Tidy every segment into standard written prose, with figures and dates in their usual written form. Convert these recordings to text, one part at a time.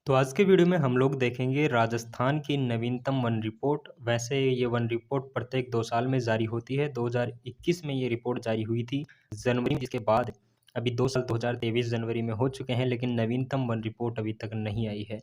तो आज के वीडियो में हम लोग देखेंगे राजस्थान की नवीनतम वन रिपोर्ट। वैसे ये वन रिपोर्ट प्रत्येक 2 साल में जारी होती है। 2021 में ये रिपोर्ट जारी हुई थी जनवरी में, जिसके बाद अभी 2 साल 2023 जनवरी में हो चुके हैं, लेकिन नवीनतम वन रिपोर्ट अभी तक नहीं आई है।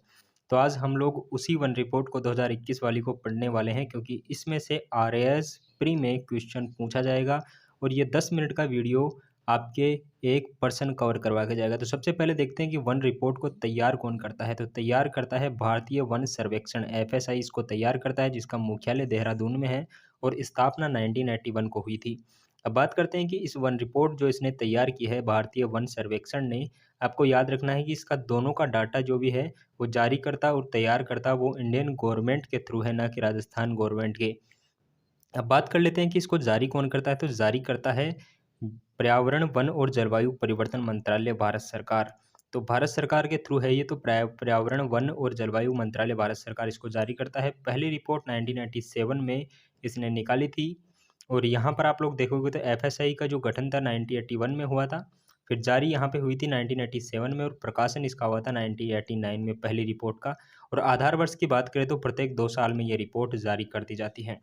तो आज हम लोग उसी वन रिपोर्ट को 2021 वाली को पढ़ने वाले हैं, क्योंकि इसमें से आरएएस प्री में क्वेश्चन पूछा जाएगा और ये 10 मिनट का वीडियो आपके एक पर्सन कवर करवा के जाएगा। तो सबसे पहले देखते हैं कि वन रिपोर्ट को तैयार कौन करता है। तो तैयार करता है भारतीय वन सर्वेक्षण, एफएसआई इसको तैयार करता है, जिसका मुख्यालय देहरादून में है और स्थापना 1981 को हुई थी। अब बात करते हैं कि इस वन रिपोर्ट जो इसने तैयार की है भारतीय वन सर्वेक्षण ने, आपको याद रखना है कि इसका दोनों का डाटा जो भी है वो जारी करता और तैयार करता वो इंडियन गवर्नमेंट के थ्रू है, ना कि राजस्थान गवर्नमेंट के। अब बात कर लेते हैं कि इसको जारी कौन करता है। तो जारी करता है पर्यावरण, वन और जलवायु परिवर्तन मंत्रालय, भारत सरकार। तो भारत सरकार के थ्रू है ये। तो पर्यावरण, वन और जलवायु मंत्रालय, भारत सरकार इसको जारी करता है। पहली रिपोर्ट 1997 में इसने निकाली थी और यहाँ पर आप लोग देखोगे तो एफएसआई का जो गठन था 1981 में हुआ था, फिर जारी यहाँ पे हुई थी 1987 में और प्रकाशन इसका हुआ था 1989 में पहली रिपोर्ट का। और आधार वर्ष की बात करें तो प्रत्येक 2 साल में ये रिपोर्ट जारी कर दी जाती है।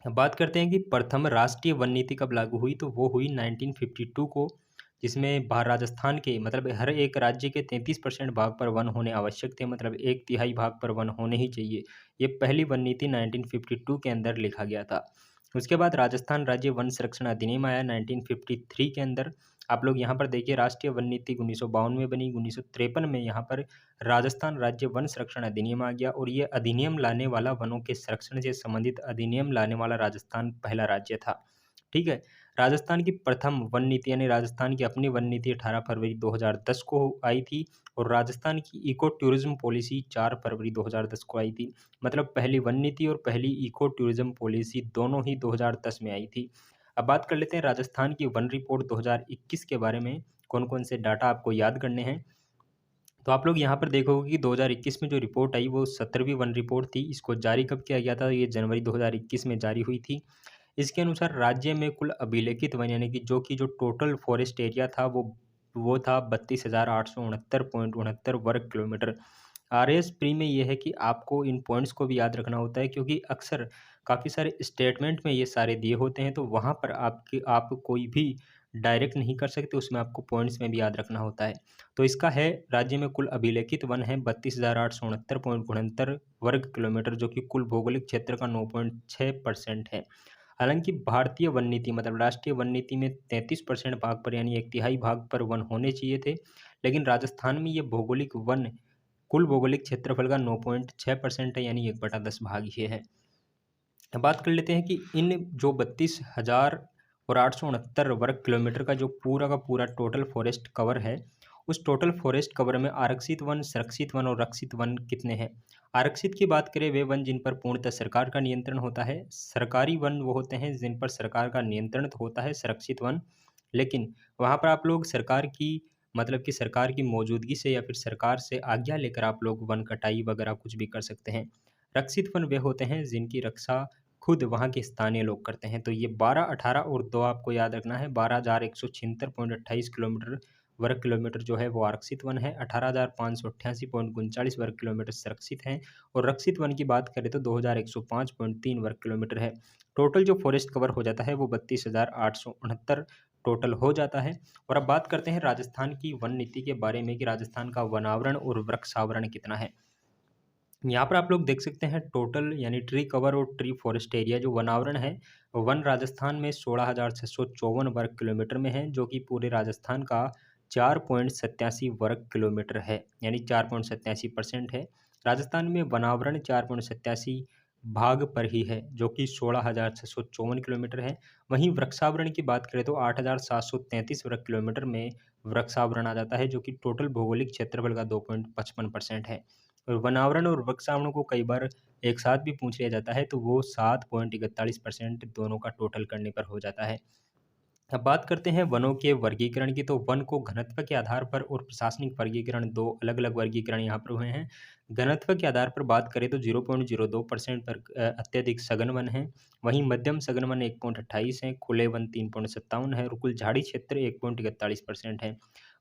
अब बात करते हैं कि प्रथम राष्ट्रीय वन नीति कब लागू हुई। तो वो हुई 1952 को, जिसमें राजस्थान के मतलब हर एक राज्य के 33% भाग पर वन होने आवश्यक थे, मतलब 1/3 भाग पर वन होने ही चाहिए। ये पहली वन नीति 1952 के अंदर लिखा गया था। उसके बाद राजस्थान राज्य वन संरक्षण अधिनियम आया 1953 के अंदर। आप लोग यहाँ पर देखिए, राष्ट्रीय वन नीति 1952 में बनी, 1953 में यहाँ पर राजस्थान राज्य वन संरक्षण अधिनियम आ गया और ये अधिनियम लाने वाला, वनों के संरक्षण से संबंधित अधिनियम लाने वाला राजस्थान पहला राज्य था। ठीक है। राजस्थान की प्रथम वन नीति यानी राजस्थान की अपनी वन नीति 18 फरवरी 2010 को आई थी और राजस्थान की इको टूरिज्म पॉलिसी 4 फरवरी 2010 को आई थी। मतलब पहली वन नीति और पहली इको टूरिज्म पॉलिसी दोनों ही 2010 में आई थी। अब बात कर लेते हैं राजस्थान की वन रिपोर्ट 2021 के बारे में, कौन कौन से डाटा आपको याद करने हैं। तो आप लोग यहाँ पर देखोगे कि 2021 में जो रिपोर्ट आई वो 17वीं वन रिपोर्ट थी। इसको जारी कब किया गया था? ये जनवरी 2021 में जारी हुई थी। इसके अनुसार राज्य में कुल अभिलेखित वन यानी कि जो टोटल फॉरेस्ट एरिया था वो था 32,869.69 वर्ग किलोमीटर। आरएस प्री में ये है कि आपको इन पॉइंट्स को भी याद रखना होता है, क्योंकि अक्सर काफ़ी सारे स्टेटमेंट में ये सारे दिए होते हैं, तो वहाँ पर आप कोई भी डायरेक्ट नहीं कर सकते, उसमें आपको पॉइंट्स में भी याद रखना होता है। तो इसका है, राज्य में कुल अभिलेखित वन है 32,869.69 वर्ग किलोमीटर, जो कि कुल भौगोलिक क्षेत्र का 9.6% है। हालांकि भारतीय वन नीति मतलब राष्ट्रीय वन नीति में 33% भाग पर यानी 1/3 भाग पर वन होने चाहिए थे, लेकिन राजस्थान में ये भौगोलिक वन कुल भौगोलिक क्षेत्रफल का 9.6% है, यानी 1/10 भाग ये है। अब बात कर लेते हैं कि इन जो 32,869 वर्ग किलोमीटर का जो पूरा का पूरा टोटल फॉरेस्ट कवर है, उस टोटल फॉरेस्ट कवर में आरक्षित वन, संरक्षित वन और रक्षित वन कितने हैं। आरक्षित की बात करें, वे वन जिन पर पूर्णतः सरकार का नियंत्रण होता है। सरकारी वन वो होते हैं जिन पर सरकार का नियंत्रण तो होता है, संरक्षित वन, लेकिन वहाँ पर आप लोग सरकार की मतलब कि सरकार की मौजूदगी से या फिर सरकार से आज्ञा लेकर आप लोग वन कटाई वगैरह कुछ भी कर सकते हैं। रक्षित वन वे होते हैं जिनकी रक्षा खुद वहाँ के स्थानीय लोग करते हैं। तो ये 12, 18 और 2 आपको याद रखना है। 12,176.28 किलोमीटर वर्ग किलोमीटर जो है वो आरक्षित वन है। 18,588.39 वर्ग किलोमीटर संरक्षित हैं और रक्षित वन की बात करें तो 2,105.3 वर्ग किलोमीटर है। टोटल जो फॉरेस्ट कवर हो जाता है वो 32,869 टोटल हो जाता है। और अब बात करते हैं राजस्थान की वन नीति के बारे में कि राजस्थान का वनावरण और वृक्षावरण कितना है। यहाँ पर आप लोग देख सकते हैं टोटल यानी ट्री कवर और ट्री फॉरेस्ट एरिया जो वनावरण है, वन राजस्थान में 16,654 वर्ग किलोमीटर में है, जो कि पूरे राजस्थान का 4.87 वर्ग किलोमीटर है, यानी 4.87% है। राजस्थान में वनावरण 4.87 भाग पर ही है, जो कि 16,654 किलोमीटर है। वहीं वृक्षावरण की बात करें तो 8,733 वर्ग किलोमीटर में वृक्षावरण आ जाता है, जो कि टोटल भौगोलिक क्षेत्रफल का 2.55% है। और वनावरण और वृक्षावरण को कई बार एक साथ भी पूछ लिया जाता है, तो वो 7.41% दोनों का टोटल करने पर हो जाता है। अब बात करते हैं वनों के वर्गीकरण की। तो वन को घनत्व के आधार पर और प्रशासनिक वर्गीकरण, दो अलग अलग वर्गीकरण यहाँ पर हुए हैं। घनत्व के आधार पर बात करें तो 0.02% पर अत्यधिक सघन वन है, वहीं मध्यम सघन वन 1.28 है, खुले वन 3.57 है और कुल झाड़ी क्षेत्र 1.41% है।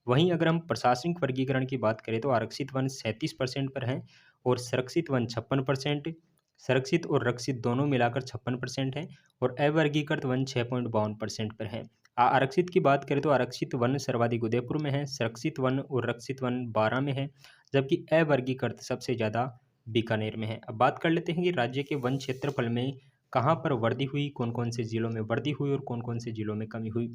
वहीं अगर हम प्रशासनिक वर्गीकरण की बात करें तो आरक्षित वन 37% पर हैं और संरक्षित वन 56%, संरक्षित और रक्षित दोनों मिलाकर 56% हैं और अवर्गीकृत वन 6.52% पर हैं। आरक्षित की बात करें तो आरक्षित वन सर्वाधिक उदयपुर में है, संरक्षित वन और रक्षित वन 12 में है, जबकि अवर्गीकृत सबसे ज़्यादा बीकानेर में है। अब बात कर लेते हैं कि राज्य के वन क्षेत्रफल में कहाँ पर वृद्धि हुई, कौन-कौन से जिलों में वृद्धि हुई और कौन-कौन से जिलों में कमी हुई।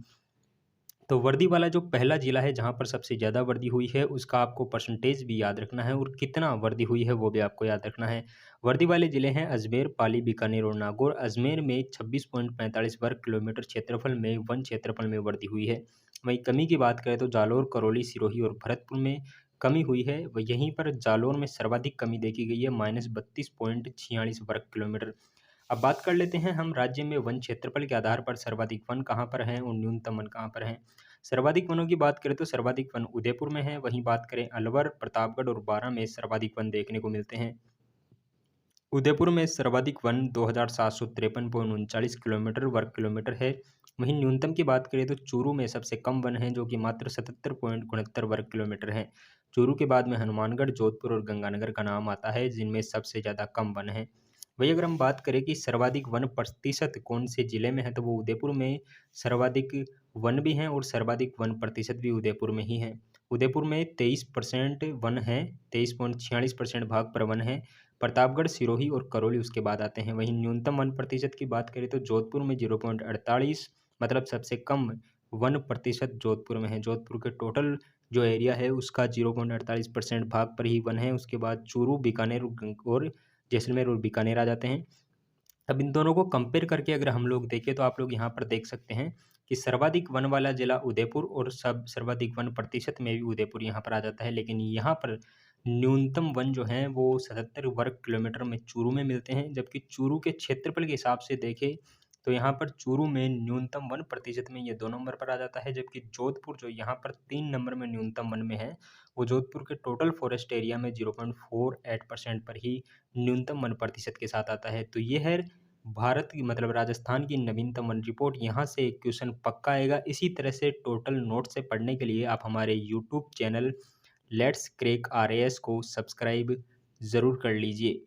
तो वर्दी वाला जो पहला ज़िला है जहाँ पर सबसे ज़्यादा वर्दी हुई है उसका आपको परसेंटेज भी याद रखना है और कितना वर्दी हुई है वो भी आपको याद रखना है। वर्दी वाले ज़िले हैं अजमेर, पाली, बीकानेर और नागौर। अजमेर में 26.45 वर्ग किलोमीटर क्षेत्रफल में वन क्षेत्रफल में वृद्धि हुई है। वहीं कमी की बात करें तो जालौर, करौली, सिरोही और भरतपुर में कमी हुई है। व यहीं पर जालौर में सर्वाधिक कमी देखी गई है -32.46 वर्ग किलोमीटर। अब बात कर लेते हैं हम राज्य में वन क्षेत्रफल के आधार पर सर्वाधिक वन कहाँ पर हैं और न्यूनतम वन कहाँ पर हैं। सर्वाधिक वनों की बात करें तो सर्वाधिक वन उदयपुर में है, वहीं बात करें अलवर, प्रतापगढ़ और बारां में सर्वाधिक वन देखने को मिलते हैं। उदयपुर में सर्वाधिक वन 2753.39 किलोमीटर वर्ग किलोमीटर है। वहीं न्यूनतम की बात करें तो चूरू में सबसे कम वन है जो कि मात्र 77.69 वर्ग किलोमीटर है। चूरू के बाद में हनुमानगढ़, जोधपुर और गंगानगर का नाम आता है जिनमें सबसे ज़्यादा कम वन है। वही अगर हम बात करें कि सर्वाधिक वन प्रतिशत कौन से जिले में है तो वो उदयपुर में सर्वाधिक वन भी हैं और सर्वाधिक वन प्रतिशत भी उदयपुर में ही है। उदयपुर में 23% वन है, 23.46% भाग पर वन है। प्रतापगढ़, सिरोही और करौली उसके बाद आते हैं। वहीं न्यूनतम वन प्रतिशत की बात करें तो जोधपुर में 0.48 मतलब सबसे कम वन प्रतिशत जोधपुर में है। जोधपुर के टोटल जो एरिया है उसका 0.48% भाग पर ही वन है। उसके बाद चूरू, बीकानेर और जैसलमेर और बीकानेर आ जाते हैं। अब इन दोनों को कंपेयर करके अगर हम लोग देखें तो आप लोग यहाँ पर देख सकते हैं कि सर्वाधिक वन वाला जिला उदयपुर और सब सर्वाधिक वन प्रतिशत में भी उदयपुर यहाँ पर आ जाता है, लेकिन यहाँ पर न्यूनतम वन जो हैं वो 77 वर्ग किलोमीटर में चूरू में मिलते हैं। जबकि चूरू के क्षेत्रफल के हिसाब से देखें तो यहाँ पर चूरू में न्यूनतम वन प्रतिशत में ये 2 नंबर पर आ जाता है, जबकि जोधपुर जो यहाँ पर 3 नंबर में न्यूनतम वन में है वो जोधपुर के टोटल फॉरेस्ट एरिया में 0.48% पर ही न्यूनतम वन प्रतिशत के साथ आता है। तो ये है भारत की मतलब राजस्थान की नवीनतम वन रिपोर्ट। यहाँ से क्वेश्चन पक्का आएगा। इसी तरह से टोटल नोट से पढ़ने के लिए आप हमारे YouTube channel let's crack RAS को सब्सक्राइब ज़रूर कर लीजिए।